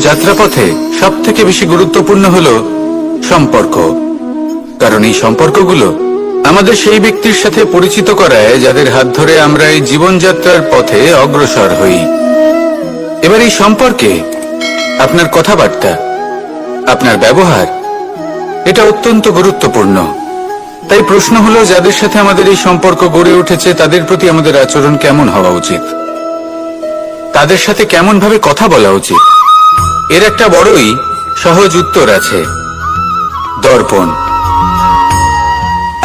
যাত্রাপথে সবথেকে বেশি গুরুত্বপূর্ণ হলো সম্পর্ক, কারণ এই সম্পর্কগুলো আমাদের সেই ব্যক্তির সাথে পরিচিত করায় যাদের হাত ধরে আমরা এই জীবনযাত্রার পথে অগ্রসর হই। এবার এই সম্পর্কে আপনার কথাবার্তা, আপনার ব্যবহার, এটা অত্যন্ত গুরুত্বপূর্ণ। তাই প্রশ্ন হলো, যাদের সাথে আমাদের এই সম্পর্ক গড়ে উঠেছে তাদের প্রতি আমাদের আচরণ কেমন হওয়া উচিত, তাদের সাথে কেমন ভাবে কথা বলা উচিত। এর একটা বড়ই সহজ উত্তর আছে, দর্পণ।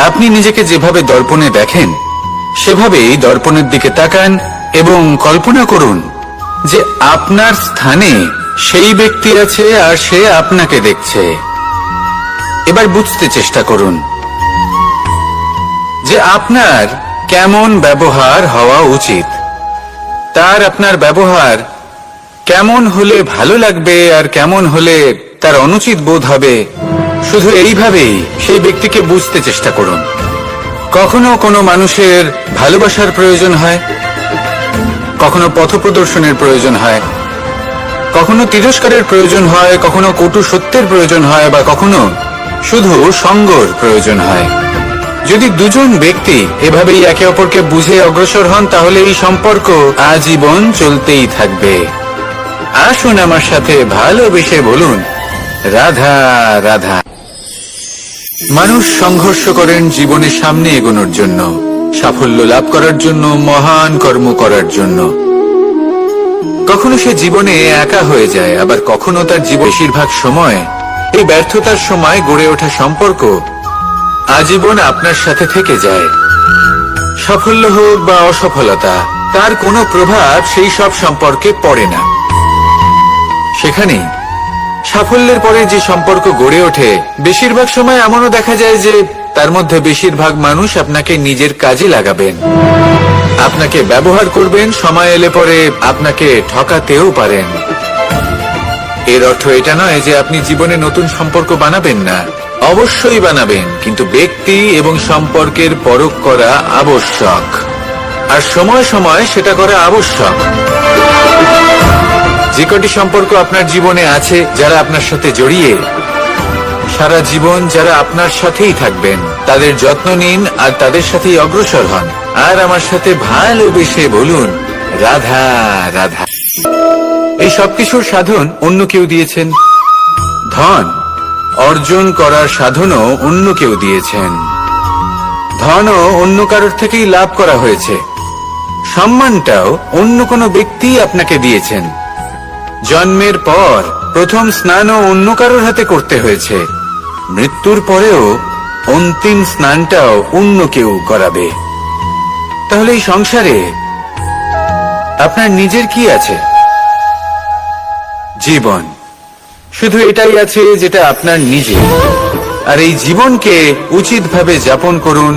আপনি নিজেকে যেভাবে দর্পণে দেখেন সেভাবেই দর্পণের দিকে তাকান এবং কল্পনা করুন যে আপনার স্থানে সেই ব্যক্তি আছে আর সে আপনাকে দেখছে। এবার বুঝতে চেষ্টা করুন যে আপনার কেমন ব্যবহার হওয়া উচিত, তার আপনার ব্যবহার কেমন হলে ভালো লাগবে আর কেমন হলে তার অনুচিত বোধ হবে। শুধু এইভাবেই সেই ব্যক্তিকে বুঝতে চেষ্টা করুন। কখনো কোনো মানুষের ভালোবাসার প্রয়োজন হয়, কখনো পথপ্রদর্শনের প্রয়োজন হয়, কখনো তিরস্কারের প্রয়োজন হয়, কখনো কটু সত্যের প্রয়োজন হয়, বা কখনো শুধু সঙ্গর প্রয়োজন হয়। যদি দুজন ব্যক্তি এভাবেই একে অপরকে বুঝে অগ্রসর হন তাহলে এই সম্পর্ক আজীবন চলতেই থাকবে। আসুন আমার সাথে ভালোবেসে বলুন, রাধা রাধা। মানুষ সংঘর্ষ করেন জীবনের সামনে এগোনোর জন্য, সাফল্য লাভ করার জন্য, মহান কর্ম করার জন্য। কখনো সে জীবনে একা হয়ে যায়, আবার কখনো তার জীবন বেশিরভাগ সময় এই ব্যর্থতার সময় গড়ে ওঠা সম্পর্ক আজীবন আপনার সাথে থেকে যায়। সাফল্য হোক বা অসফলতা, তার কোনো প্রভাব সেই সব সম্পর্কে পড়ে না। সেখানে সাফল্যের পরে যে সম্পর্ক গড়ে ওঠে, বেশিরভাগ সময় এমনও দেখা যায় যে তার মধ্যে বেশিরভাগ মানুষ আপনাকে নিজের কাজে লাগাবেন, আপনাকে ব্যবহার করবেন, সময় এলে পরে আপনাকে ঠকাতেও পারেন। এর অর্থ এটা নয় যে আপনি জীবনে নতুন সম্পর্ক বানাবেন না, অবশ্যই বানাবেন, কিন্তু ব্যক্তি এবং সম্পর্কের পরখ করা আবশ্যক, আর সময় সময় সেটা করা আবশ্যক। যে কটি সম্পর্ক আপনার জীবনে আছে, যারা আপনার সাথে জড়িয়ে সারা জীবন, যারা আপনার সাথেই থাকবেন, তাদের যত্ন নিন আর তাদের সাথেই অগ্রসর হন। আর আমার সাথে ভালোবেসে বলুন, রাধা রাধা। এই সবকিছুর সাধন অন্য কেউ দিয়েছেন, ধন অর্জন করার সাধনও অন্য কেউ দিয়েছেন, ধনও অন্য কারোর থেকেই লাভ করা হয়েছে, সম্মানটাও অন্য কোনো ব্যক্তি আপনাকে দিয়েছেন, জন্মের পর প্রথম স্নানও অন্য কারোর হাতে করতে হয়েছে, মৃত্যুর পরেও অন্তিম স্নানটাও অন্য কেউ করাবে। তাহলে এই সংসারে আপনার নিজের কি আছে? জীবন। শুধু এটাই আছে যেটা আপনার নিজে। আর এই জীবনকে উচিতভাবে যাপন করুন,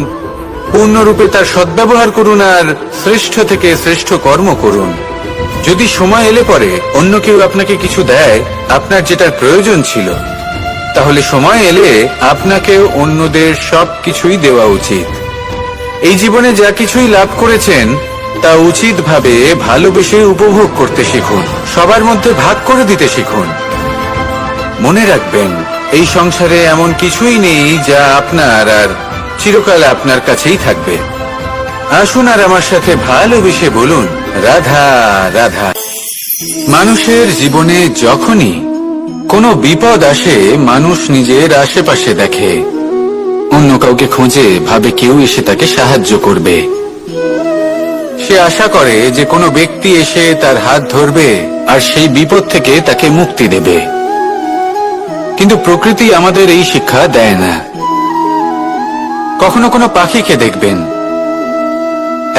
পূর্ণরূপে তার সদ্ব্যবহার করুন আর শ্রেষ্ঠ থেকে শ্রেষ্ঠ কর্ম করুন। যদি সময় এলে পরে অন্য কেউ আপনাকে কিছু দেয়, আপনার যেটার প্রয়োজন ছিল, তাহলে সময় এলে আপনাকেও অন্যদের সব কিছুই দেওয়া উচিত। এই জীবনে যা কিছুই লাভ করেছেন তা উচিতভাবে ভালোবেসে উপভোগ করতে শিখুন, সবার মধ্যে ভাগ করে দিতে শিখুন। মনে রাখবেন, এই সংসারে এমন কিছুই নেই যা আপনার আর চিরকাল আপনার কাছেই থাকবে। আসুন আর আমার সাথে ভালোবেসে বলুন, রাধা রাধা। মানুষের জীবনে যখনই কোনো বিপদ আসে, মানুষ নিজের আশেপাশে দেখে, অন্য কাউকে খোঁজে, ভাবে কেউ এসে তাকে সাহায্য করবে। সে আশা করে যে কোনো ব্যক্তি এসে তার হাত ধরবে আর সেই বিপদ থেকে তাকে মুক্তি দেবে। কিন্তু প্রকৃতি আমাদের এই শিক্ষা দেয় না। কখনো কোনো পাখিকে দেখবেন,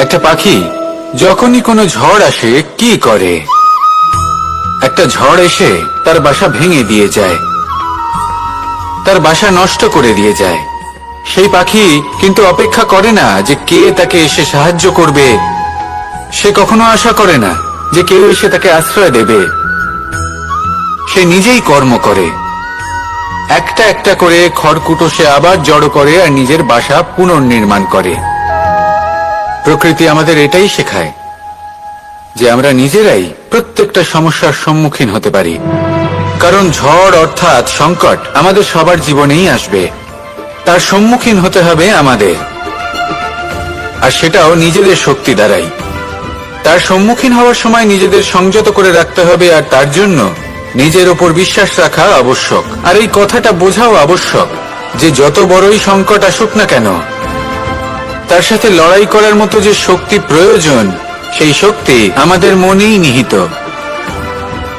একটা পাখি যখনই কোনো ঝড় আসে কি করে? একটা ঝড় এসে তার বাসা ভেঙে দিয়ে যায়, তার বাসা নষ্ট করে দিয়ে যায়। সেই পাখি কিন্তু অপেক্ষা করে না যে কে তাকে এসে সাহায্য করবে, সে কখনো আশা করে না যে কেউ এসে তাকে আশ্রয় দেবে। সে নিজেই কর্ম করে, একটা একটা করে খড়কুটো সে আবার জড়ো করে আর নিজের বাসা পুনর্নির্মাণ করে। প্রকৃতি আমাদের এটাই শেখায় যে আমরা নিজেরাই প্রত্যেকটা সমস্যার সম্মুখীন হতে পারি। কারণ ঝড় অর্থাৎ সংকট আমাদের সবার জীবনেই আসবে, তার সম্মুখীন হতে হবে আমাদের, আর সেটাও নিজেদের শক্তি দ্বারাই। তার সম্মুখীন হওয়ার সময় নিজেদের সংযত করে রাখতে হবে, আর তার জন্য নিজের ওপর বিশ্বাস রাখা আবশ্যক। আর এই কথাটা বোঝাও আবশ্যক যে যত বড়ই সংকট আসুক না কেন, তার সাথে লড়াই করার মতো যে শক্তি প্রয়োজন, সেই শক্তি আমাদের মনেই নিহিত।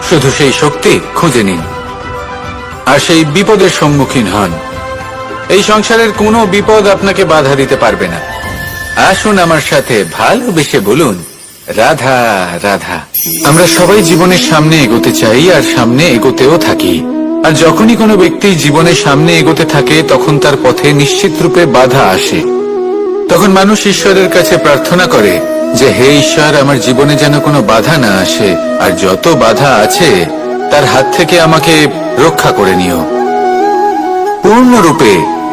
শুধু সেই শক্তি খুঁজে নিন আর সেই বিপদের সম্মুখীন হন। এই সংসারের কোনো বিপদ আপনাকে বাধা দিতে পারবে না। আসুন আমার সাথে ভালোবেসে বলুন, রাধা রাধা। আমরা সবাই জীবনের সামনে এগোতে চাই আর সামনে এগোতেও থাকি। আর যখনই কোনো ব্যক্তি জীবনের সামনে এগোতে থাকে, তখন তার পথে নিশ্চিত রূপে বাধা আসে। তখন মানুষ ঈশ্বরের কাছে প্রার্থনা করে যে, হে ঈশ্বর, আমার জীবনে যেন কোনো বাধা না আসে, আর যত বাধা আছে তার হাত থেকে আমাকে রক্ষা করে নিও। পূর্ণরূপে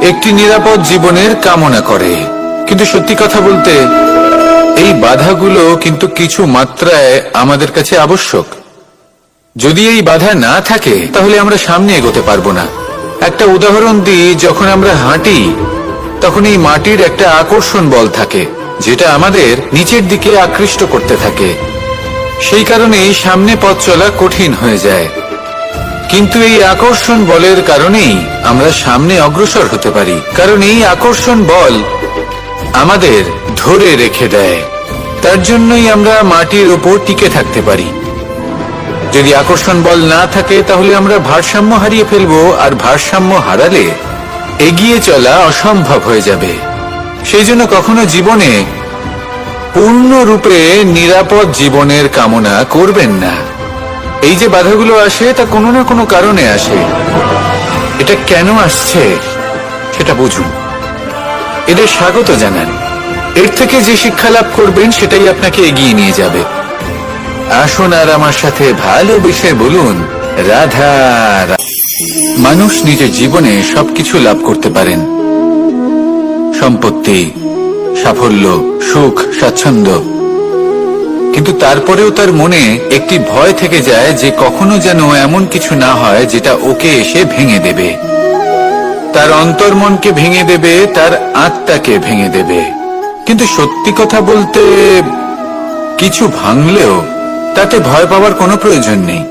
একটি নিরাপদ জীবনের কামনা করে। কিন্তু সত্যি কথা বলতে, এই বাধাগুলো কিন্তু কিছু মাত্রায় আমাদের কাছে আবশ্যক। যদি এই বাধা না থাকে, তাহলে আমরা সামনে এগোতে পারবো না। একটা উদাহরণ দিই, যখন আমরা হাঁটি তখন এই মাটির একটা আকর্ষণ বল থাকে, যেটা আমাদের নিচের দিকে আকৃষ্ট করতে থাকে। সেই কারণেই সামনে পথ চলা কঠিন হয়ে যায়। কিন্তু এই আকর্ষণ বলের কারণেই আমরা সামনে অগ্রসর হতে পারি, কারণ এই আকর্ষণ বল আমাদের ধরে রেখে দেয়। তার জন্যই আমরা মাটির ওপর টিকে থাকতে পারি। যদি আকর্ষণ বল না থাকে, তাহলে আমরা ভারসাম্য হারিয়ে ফেলবো, আর ভারসাম্য হারালে এগিয়ে চলা অসম্ভব হয়ে যাবে। সেই জন্য কখনো জীবনে পূর্ণরূপে নিরাপদ জীবনের কামনা করবেন না। এই যে বাধাগুলো আসে, তা কোনো না কোনো কারণে আসে। এটা কেন আসছে সেটা বুঝুন, এদের স্বাগত জানান। এর থেকে যে শিক্ষা লাভ করবেন, সেটাই আপনাকে এগিয়ে নিয়ে যাবে। আসুন আর আমার সাথে ভালোবেসে বলুন, রাধা রাধা। মানুষ নিজের জীবনে সবকিছু লাভ করতে পারেন, সম্পত্তি, সাফল্য, সুখ, স্বাচ্ছন্দ্য, কিন্তু তারপরেও তার মনে একটি ভয় থেকে যায় যে কখনো যেন এমন কিছু না হয় যেটা ওকে এসে ভেঙে দেবে, তার অন্তর্মনকে ভেঙে দেবে, তার আত্মাকে ভেঙে দেবে। কিন্তু সত্যি কথা বলতে, কিছু ভাঙলেও তাতে ভয় পাওয়ার কোনো প্রয়োজন নেই।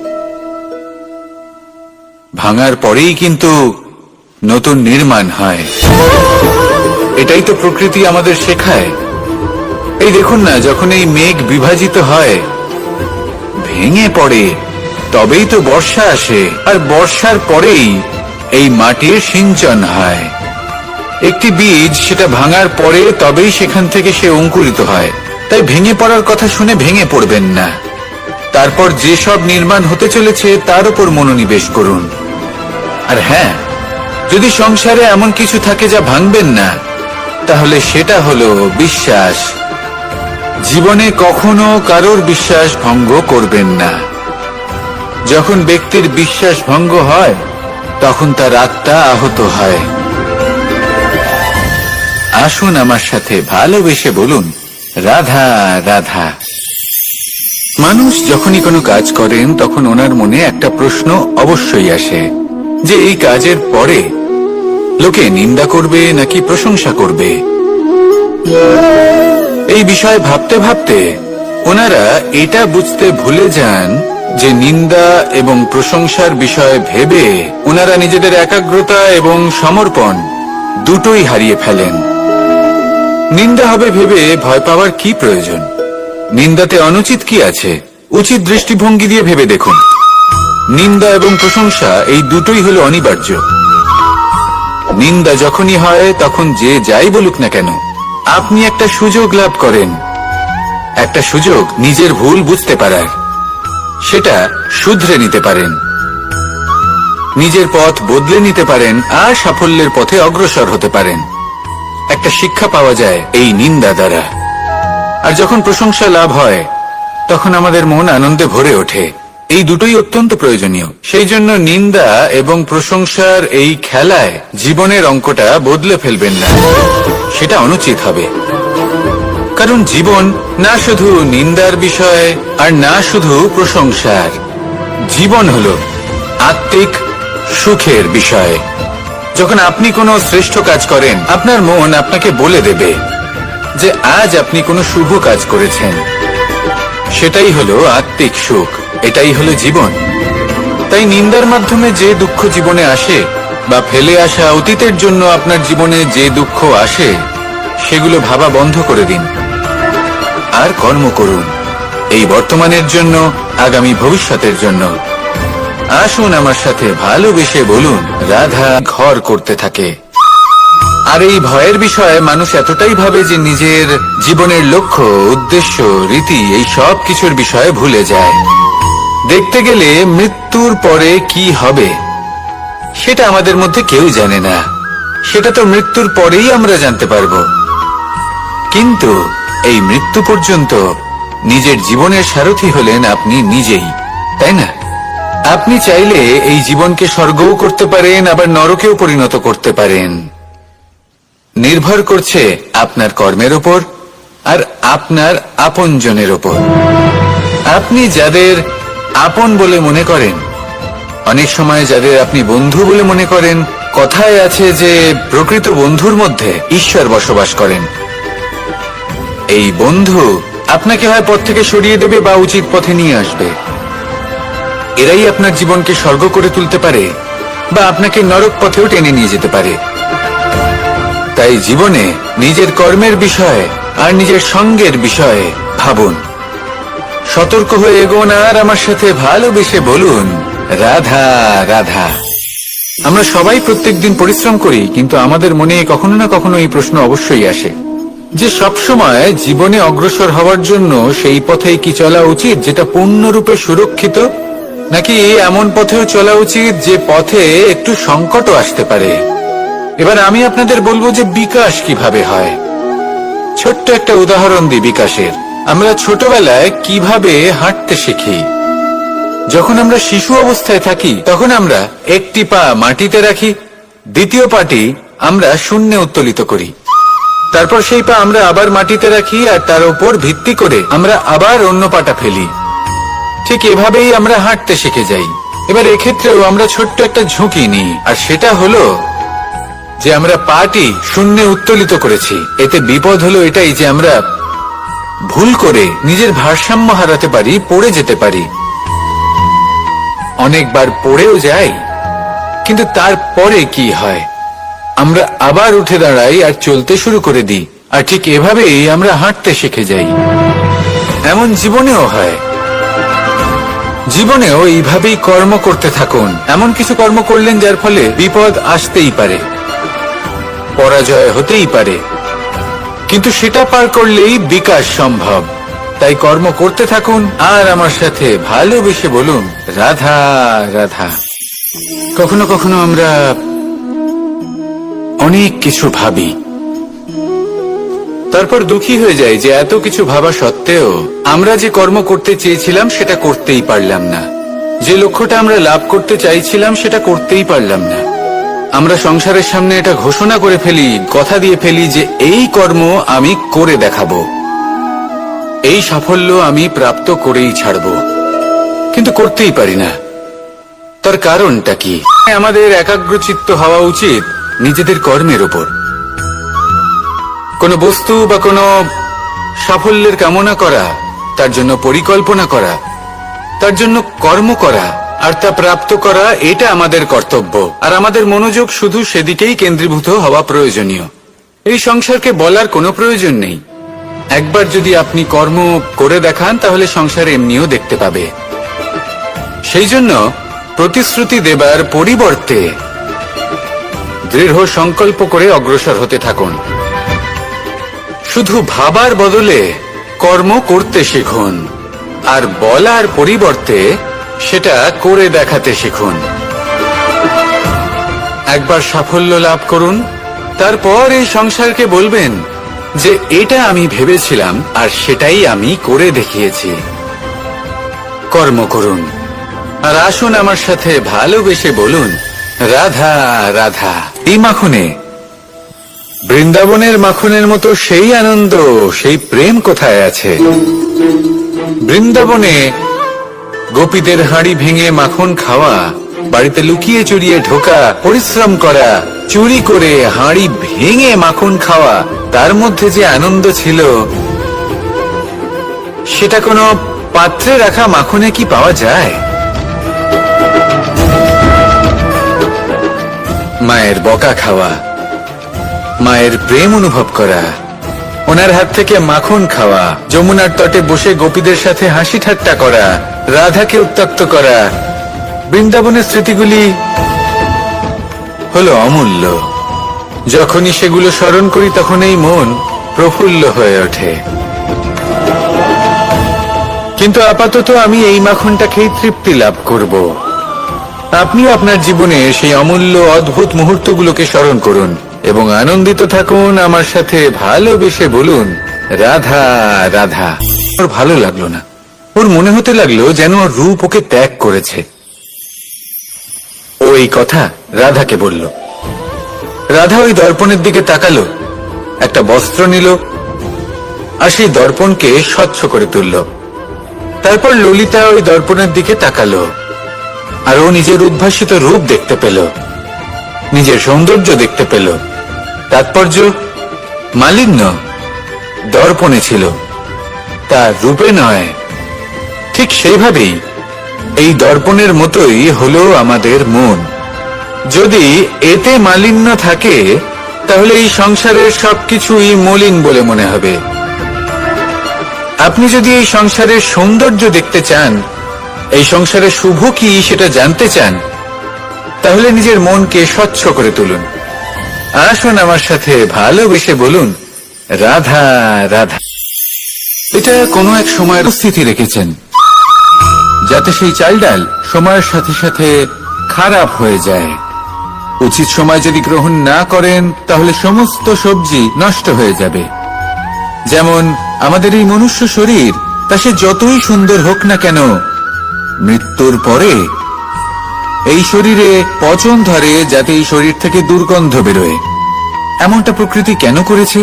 ভাঙার পরেই কিন্তু নতুন নির্মাণ হয়। এটাই তো প্রকৃতি আমাদের শেখায়। এই দেখুন না, যখন এই মেঘ বিভাজিত হয়, ভেঙে পড়ে, তবেই তো বর্ষা আসে, আর বর্ষার পরেই এই মাটির সিঞ্চন হয়। একটি বীজ, সেটা ভাঙার পরে তবেই সেখান থেকে সে অঙ্কুরিত হয়। তাই ভেঙে পড়ার কথা শুনে ভেঙে পড়বেন না। তারপর যে সব নির্মাণ হতে চলেছে তার উপর মনোনিবেশ করুন। আর হ্যাঁ, যদি সংসারে এমন কিছু থাকে যা ভাঙবেন না, তাহলে সেটা হলো বিশ্বাস। জীবনে কখনো কারোর বিশ্বাস ভঙ্গ করবেন না। যখন ব্যক্তির বিশ্বাস ভঙ্গ হয়, তখন তার আত্মা আহত হয়। আসুন আমার সাথে ভালোবেসে বলুন, রাধা রাধা। মানুষ যখনই কোনো কাজ করেন, তখন ওনার মনে একটা প্রশ্ন অবশ্যই আসে যে এই কাজের পরে লোকে নিন্দা করবে নাকি প্রশংসা করবে। এই বিষয়ে ভাবতে ভাবতে ওনারা এটা বুঝতে ভুলে যান যে নিন্দা এবং প্রশংসার বিষয়ে ভেবে ওনারা নিজেদের একাগ্রতা এবং সমর্পণ দুটোই হারিয়ে ফেলেন। নিন্দা হবে ভেবে ভয় পাওয়ার কি প্রয়োজন? নিন্দাতে অনুচিত কি আছে? উচিত দৃষ্টিভঙ্গি দিয়ে ভেবে দেখুন। নিন্দা এবং প্রশংসা এই দুটোই হলো অনিবার্য। নিন্দা যখনই হয়, তখন যে যাই বলুক না কেন, আপনি একটা সুযোগ লাভ করেন, একটা সুযোগ নিজের ভুল বুঝতে পারার, সেটা শুধরে নিতে পারেন, নিজের পথ বদলে নিতে পারেন, আর সাফল্যের পথে অগ্রসর হতে পারেন। একটা শিক্ষা পাওয়া যায় এই নিন্দা দ্বারা। আর যখন প্রশংসা লাভ হয়, তখন আমাদের মন আনন্দে ভরে ওঠে। এই দুটোই অত্যন্ত প্রয়োজনীয়। সেই জন্য নিন্দা এবং প্রশংসার এই খেলায় জীবনের অঙ্কটা বদলে ফেলবেন না, সেটা অনুচিত হবে। কারণ জীবন না শুধু নিন্দার বিষয় আর না শুধু প্রশংসার। জীবন হলো আত্মিক সুখের বিষয়। যখন আপনি কোনো শ্রেষ্ঠ কাজ করেন, আপনার মন আপনাকে বলে দেবে যে আজ আপনি কোনো শুভ কাজ করেছেন। সেটাই হলো আত্মিক সুখ, এটাই হলো জীবন। তাই নিন্দার মাধ্যমে যে দুঃখ জীবনে আসে বা ফেলে আসা অতীতের জন্য আপনার জীবনে যে দুঃখ আসে, সেগুলো ভাবা বন্ধ করে দিন আর কর্ম করুন, এই বর্তমানের জন্য, আগামী ভবিষ্যতের জন্য। আসুন আমার সাথে ভালোবেসে বলুন, রাধা ঘর করতে থাকে। আর এই ভয়ের বিষয়ে মানুষ এতটাই ভাবে যে নিজের জীবনের লক্ষ্য, উদ্দেশ্য, রীতি এই সব কিছুর বিষয়ে ভুলে যায়। দেখতে গেলে মৃত্যুর পরে কি হবে সেটা আমাদের মধ্যে কেউ জানে না, সেটা তো মৃত্যুর পরেই আমরা জানতে পারবো। কিন্তু এই মৃত্যু পর্যন্ত নিজের জীবনের সারথি হলেন আপনি নিজেই, তাই না? আপনি চাইলে এই জীবনকে স্বর্গও করতে পারেন, আবার নরকেও পরিণত করতে পারেন। নির্ভর করছে আপনার কর্মের উপর আর আপনার আপনজনের উপর। আপনি যাদের আপন বলে মনে করেন, অনেক সময় যাদের আপনি বন্ধু বলে মনে করেন, কথায় আছে যে প্রকৃত বন্ধুর মধ্যে ঈশ্বর বসবাস করেন। এই বন্ধু আপনাকে হয় পথ থেকে সরিয়ে দেবে বা উচিত পথে নিয়ে আসবে। এরাই আপনার জীবনকে স্বর্গ করে তুলতে পারে বা আপনাকে নরক পথেও টেনে নিয়ে যেতে পারে। তাই জীবনে নিজের কর্মের বিষয়ে আর নিজের সঙ্গের বিষয়ে ভাবুন, সতর্ক হয়ে এগোন আর আমার সাথে ভালোবেসে বলুন, রাধা রাধা। আমরা সবাই প্রত্যেকদিন পরিশ্রম করি, কিন্তু আমাদের মনে কখনো না কখনো এই প্রশ্ন অবশ্যই আসে যে সবসময় জীবনে অগ্রসর হওয়ার জন্য সেই পথেই কি চলা উচিত যেটা পূর্ণরূপে সুরক্ষিত, নাকি এমন পথেও চলা উচিত যে পথে একটু সংকটও আসতে পারে। এবার আমি আপনাদের বলবো যে বিকাশ কিভাবে হয়। ছোট্ট একটা উদাহরণ দিই বিকাশের। আমরা ছোটবেলায় কিভাবে হাঁটতে শিখি। যখন আমরা শিশু অবস্থায় থাকি তখন আমরা একটি পা মাটিতে রাখি, দ্বিতীয় পাটি আমরা শূন্যে উত্তোলিত করি, তারপর সেই পা আমরা আবার মাটিতে রাখি আর তার উপর ভিত্তি করে আমরা আবার অন্য পাটা ফেলি। ঠিক এভাবেই আমরা হাঁটতে শিখে যাই। এবার এক্ষেত্রেও আমরা ছোট্ট একটা ঝুঁকি নিই, আর সেটা হলো যে আমরা পাটি শূন্যে উত্তোলিত করেছি। এতে বিপদ হলো এটাই যে আমরা ভুল করে নিজের ভারসাম্য হারাতে পারি, পড়ে যেতে পারি। অনেকবার পড়েও যাই, কিন্তু তারপরে কি হয়, আমরা আবার উঠে দাঁড়াই আর চলতে শুরু করে দিই, আর ঠিক এভাবেই আমরা হাঁটতে শিখে যাই। এমন জীবনেও হয়। জীবনেও এইভাবেই কর্ম করতে থাকুন। এমন কিছু কর্ম করলেন যার ফলে বিপদ আসতেই পারে, পরাজয় হতেই পারে, কিন্তু সেটা পার করলেই বিকাশ সম্ভব। তাই কর্ম করতে থাকুন আর আমার সাথে ভালোবেসে বলুন, রাধা রাধা। কখনো কখনো আমরা অনেক কিছু ভাবি, তারপর দুঃখী হয়ে যাই যে এত কিছু ভাবা সত্ত্বেও আমরা যে কর্ম করতে চেয়েছিলাম সেটা করতেই পারলাম না, যে লক্ষ্যটা আমরা লাভ করতে চাইছিলাম সেটা করতেই পারলাম না। আমরা সংসারের সামনে এটা ঘোষণা করে ফেলি, কথা দিয়ে ফেলি যে এই কর্ম আমি করে দেখাবো, এই সাফল্য আমি প্রাপ্ত করেই ছাড়ব, কিন্তু করতেই পারি না। তার কারণটা কি? আমাদের একাগ্রচিত্ত হওয়া উচিত নিজেদের কর্মের উপর। কোনো বস্তু বা কোনো সাফল্যের কামনা করা, তার জন্য পরিকল্পনা করা, তার জন্য কর্ম করা আর তা প্রাপ্ত করা, এটা আমাদের কর্তব্য। আর আমাদের মনোযোগ শুধু সেদিকেই কেন্দ্রীভূত হওয়া প্রয়োজনীয়। এই সংসারকে বলার কোনো প্রয়োজন নেই। একবার যদি আপনি কর্ম করে দেখান তাহলে সংসার এমনিও দেখতে পাবে। সেই জন্য প্রতিশ্রুতি দেবার পরিবর্তে দৃঢ় সংকল্প করে অগ্রসর হতে থাকুন। শুধু ভাবার বদলে কর্ম করতে শিখুন, আর বলার পরিবর্তে সেটা করে দেখাতে শিখুন। একবার সাফল্য লাভ করুন, তারপর এই সংসারকে বলবেন যে এটা আমি ভেবেছিলাম আর সেটাই আমি করে দেখিয়েছি। কর্ম করুন আর আসুন আমার সাথে ভালোবেসে বলুন, রাধা রাধা। এই মাখনে, বৃন্দাবনের মাখনের মতো সেই আনন্দ, সেই প্রেম কোথায় আছে? বৃন্দাবনে গোপীদের হাঁড়ি ভেঙে মাখন খাওয়া বাড়িতে লুকিয়ে চুরিয়ে ঢোকা, পরিশ্রম করা, চুরি করে হাঁড়ি ভেঙে মাখন খাওয়া, তার মধ্যে যে আনন্দ ছিল সেটা কোনো পাত্রে রাখা মাখনে কি পাওয়া যায়? মায়ের বকা খাওয়া, মায়ের প্রেম অনুভব করা, ওনার হাত থেকে মাখন খাওয়া, যমুনার তটে বসে গোপীদের সাথে হাসি ঠাট্টা করা, রাধাকে উত্ত্যক্ত করা, বৃন্দাবনের স্মৃতিগুলি হলো অমূল্য। যখনই সেগুলো স্মরণ করি তখন এই মন প্রফুল্ল হয়ে ওঠে। কিন্তু আপাতত আমি এই মাখনটা খেয়ে তৃপ্তি লাভ করব। আপনি আপনার জীবনে সেই অমূল্য অদ্ভুত মুহূর্তগুলোকে স্মরণ করুন এবং আনন্দিত থাকুন। আমার সাথে ভালোবেসে বলুন, রাধা রাধা। ওর ভালো লাগলো না, ওর মনে হতে লাগলো যেন ওর রূপ ওকে ত্যাগ করেছে। ও এই কথা রাধাকে বলল। রাধা ওই দর্পণের দিকে তাকালো, একটা বস্ত্র নিল আর সেই দর্পণকে স্বচ্ছ করে তুলল। তারপর ললিতা ওই দর্পণের দিকে তাকালো আর ও নিজের উদ্ভাসিত রূপ দেখতে পেল, নিজের সৌন্দর্য দেখতে পেল। তাৎপর্য মালিন্য দর্পণে ছিল, তার রূপে নয়। ঠিক সেইভাবেই এই দর্পণের মতোই হলো আমাদের মন। যদি এতে মালিন্য থাকে তাহলে এই সংসারের সবকিছুই মলিন বলে মনে হবে। আপনি যদি এই সংসারের সৌন্দর্য দেখতে চান, এই সংসারের শুভ কি সেটা জানতে চান, তাহলে নিজের মনকে স্বচ্ছ করে তুলুন। আসুন আমার সাথে ভালোবেসে বলুন, রাধা রাধা। এটা কোনো এক সময়ের স্থিতি রেখেছেন যাতে সেই চাল ডাল সময়ের সাথে সাথে খারাপ হয়ে যায়। উচিত সময় যদি গ্রহণ না করেন তাহলে সমস্ত সবজি নষ্ট হয়ে যাবে। যেমন আমাদের এই মনুষ্য শরীর, তা সে যতই সুন্দর হোক না কেন, মৃত্যুর পরে এই শরীরে পচন ধরে, যাতে এই শরীর থেকে দুর্গন্ধ বেরোয়। এমনটা প্রকৃতি কেন করেছে?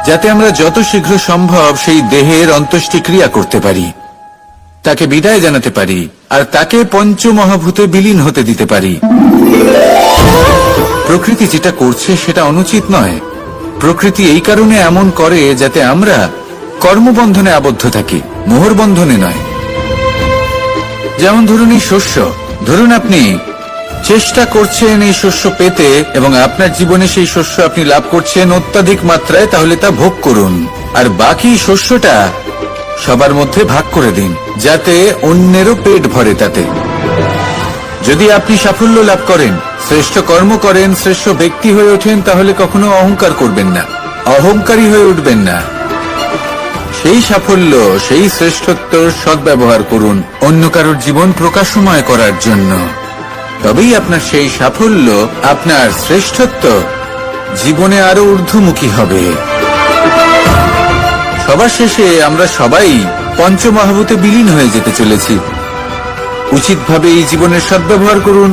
যাতে আমরা যত শীঘ্র সম্ভব সেই দেহের অন্ত্যেষ্টিক্রিয়া করতে পারি, তাকে বিদায় জানাতে পারি আর তাকে পঞ্চমহাভূতে বিলীন হতে দিতে পারি। প্রকৃতি যেটা করছে সেটা অনুচিত নয়। প্রকৃতি এই কারণে এমন করে যাতে আমরা কর্মবন্ধনে আবদ্ধ থাকি, মোহর বন্ধনে নয়। যেমন ধরুন এই শস্য, ধরুন আপনি চেষ্টা করছেন এই শস্য পেতে এবং আপনার জীবনে সেই শস্য আপনি লাভ করছেন অত্যাধিক মাত্রায়, তাহলে তা ভোগ করুন আর বাকি শস্যটা সবার মধ্যে ভাগ করে দিন, যাতে অন্যেরও পেট ভরে তাতে। যদি আপনি সাফল্য লাভ করেন, শ্রেষ্ঠ কর্ম করেন, শ্রেষ্ঠ ব্যক্তি হয়ে ওঠেন, তাহলে কখনো অহংকার করবেন না, অহংকারী হয়ে উঠবেন না। সেই সাফল্য, সেই শ্রেষ্ঠত্বর সদ্ব্যবহার করুন অন্য কারোর জীবন প্রকাশময় করার জন্য। তবেই আপনার সেই সাফল্য, আপনার শ্রেষ্ঠত্ব জীবনে আরো ঊর্ধ্বমুখী হবে। সবার শেষে আমরা সবাই পঞ্চমহাভূতে বিলীন হয়ে যেতে চলেছি। উচিতভাবে এই জীবনের সদ্ব্যবহার করুন,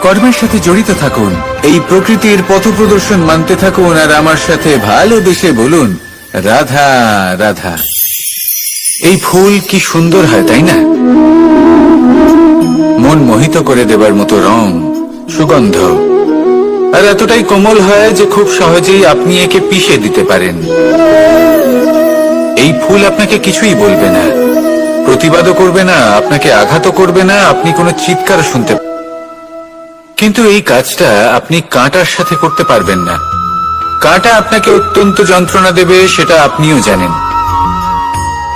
কর্মের সাথে জড়িত থাকুন, এই প্রকৃতির পথপ্রদর্শন মানতে থাকুন আর আমার সাথে ভালোবেসে বলুন, রাধা রাধা। এই ফুল কি সুন্দর হয়, তাই না? মন মোহিত করে দেবার মতো রং, সুগন্ধ, আর এতটাই কোমল হয় যে খুব সহজেই আপনি একে পিষে দিতে পারেন। এই ফুল আপনাকে কিছুই বলবে না, প্রতিবাদও করবে না, আপনাকে আঘাতও করবে না, আপনি কোনো চিৎকার শুনতে। কিন্তু এই কাজটা আপনি কাঁটার সাথে করতে পারবেন না। কাঁটা আপনাকে অত্যন্ত যন্ত্রণা দেবে, সেটা আপনিও জানেন।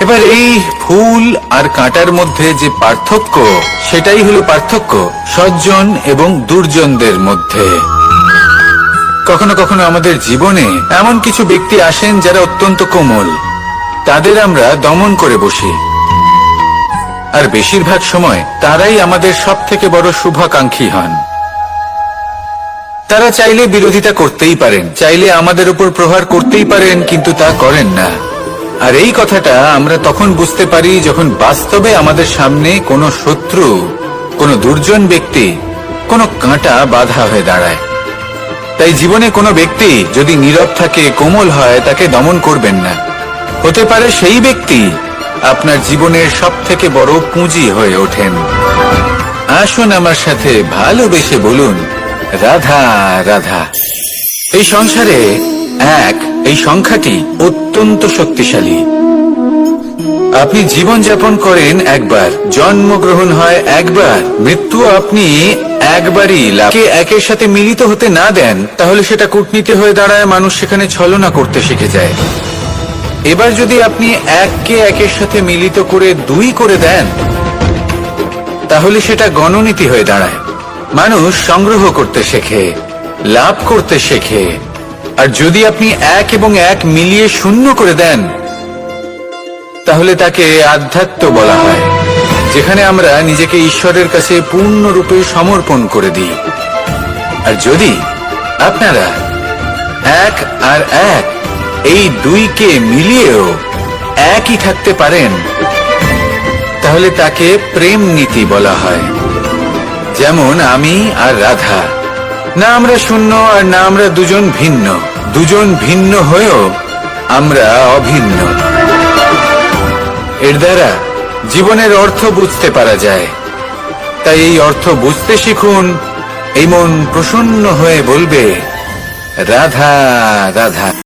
এবার এই ফুল আর কাঁটার মধ্যে যে পার্থক্য, সেটাই হলো পার্থক্য সজ্জন এবং দুর্জনদের মধ্যে। কখনো কখনো আমাদের জীবনে এমন কিছু ব্যক্তি আসেন যারা অত্যন্ত কোমল, তাদের আমরা দমন করে বসি, আর বেশিরভাগ সময় তারাই আমাদের সব থেকে বড় শুভাকাঙ্ক্ষী হন। তারা চাইলে বিরোধিতা করতেই পারেন, চাইলে আমাদের উপর প্রহার করতেই পারেন, কিন্তু তা করেন না। আর এই কথাটা আমরা তখন বুঝতে পারি যখন বাস্তবে আমাদের সামনে কোনো শত্রু, কোনো দুর্জন ব্যক্তি, কোনো কাঁটা বাধা হয়ে দাঁড়ায়। তাই জীবনে কোনো ব্যক্তি যদি নীরব থাকে, কোমল হয়, তাকে দমন করবেন না। হতে পারে সেই ব্যক্তি আপনার জীবনের সব থেকে বড় পুঁজি হয়ে ওঠেন। আসুন আমার সাথে ভালোবেসে বলুন, রাধা রাধা। এই সংসারে এক, এই সংখ্যাটি অত্যন্ত শক্তিশালী। আপনি জীবন যাপন করেন একবার, জন্মগ্রহণ হয় একবার, মৃত্যু আপনি একবারই লাভ। একের সাথে মিলিত হতে না দেন, তাহলে সেটা কূটনীতি হয়ে দাঁড়ায়, মানুষ সেখানে ছলনা করতে শিখে যায়। এবার যদি আপনি এককে একের সাথে মিলিত করে দুই করে দেন, তাহলে সেটা গণনীতি হয়ে দাঁড়ায়। মানুষ সংগ্রহ করতে শেখে, লাভ করতে শেখে। আর যদি আপনি এক এবং এক মিলিয়ে শূন্য করে দেন, তাহলে তাকে আধ্যাত্ম বলা হয়, যেখানে আমরা নিজেকে ঈশ্বরের কাছে পূর্ণরূপে সমর্পণ করে দিই। আর যদি আপনারা এক আর এক, এই দুইকে মিলিয়েও একই থাকতে পারেন, তাহলে তাকে প্রেম নীতি বলা হয়। যেমন আমি আর রাধা, না আমরা শূন্য আর না আমরা দুজন ভিন্ন, দুজন ভিন্ন হয়েও আমরা অভিন্ন। এর দ্বারা জীবনের অর্থ বুঝতে পারা যায়। তাই এই অর্থ বুঝতে শিখুন। এই মন প্রসন্ন হয়ে বলবে, রাধা রাধা।